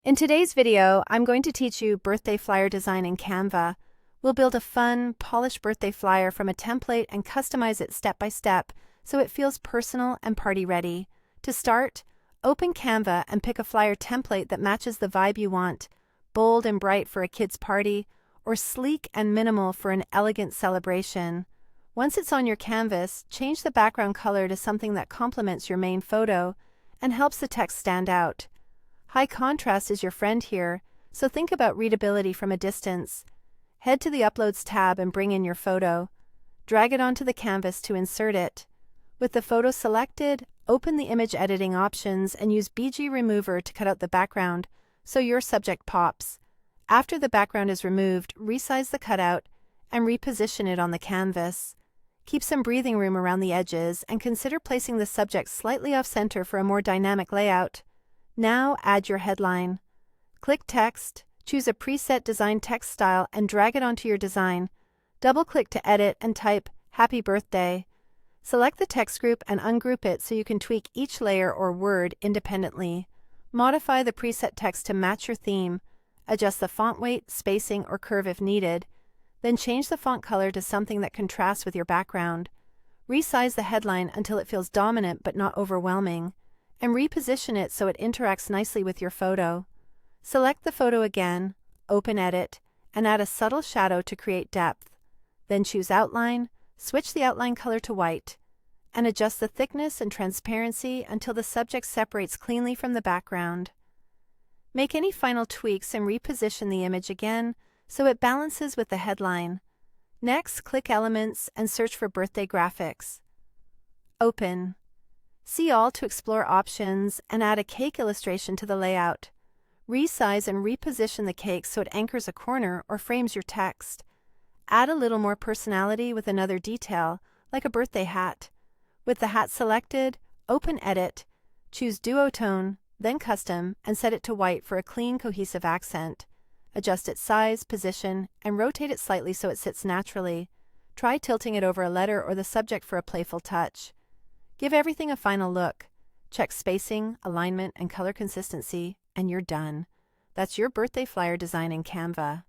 In today's video, I'm going to teach you birthday flyer design in Canva. We'll build a fun, polished birthday flyer from a template and customize it step by step so it feels personal and party ready. To start, open Canva and pick a flyer template that matches the vibe you want, bold and bright for a kid's party, or sleek and minimal for an elegant celebration. Once it's on your canvas, change the background color to something that complements your main photo and helps the text stand out. High contrast is your friend here, so think about readability from a distance. Head to the Uploads tab and bring in your photo. Drag it onto the canvas to insert it. With the photo selected, open the image editing options and use BG Remover to cut out the background so your subject pops. After the background is removed, resize the cutout and reposition it on the canvas. Keep some breathing room around the edges and consider placing the subject slightly off-center for a more dynamic layout. Now add your headline. Click Text, choose a preset design text style and drag it onto your design. Double-click to edit and type Happy Birthday. Select the text group and ungroup it so you can tweak each layer or word independently. Modify the preset text to match your theme. Adjust the font weight, spacing, or curve if needed. Then change the font color to something that contrasts with your background. Resize the headline until it feels dominant but not overwhelming, and reposition it so it interacts nicely with your photo. Select the photo again, open Edit, and add a subtle shadow to create depth. Then choose Outline, switch the outline color to white, and adjust the thickness and transparency until the subject separates cleanly from the background. Make any final tweaks and reposition the image again so it balances with the headline. Next, click Elements and search for birthday graphics. Open. See All to explore options and add a cake illustration to the layout. Resize and reposition the cake so it anchors a corner or frames your text. Add a little more personality with another detail, like a birthday hat. With the hat selected, open Edit, choose Duotone, then Custom, and set it to white for a clean, cohesive accent. Adjust its size, position, and rotate it slightly so it sits naturally. Try tilting it over a letter or the subject for a playful touch. Give everything a final look. Check spacing, alignment, and color consistency, and you're done. That's your birthday flyer design in Canva.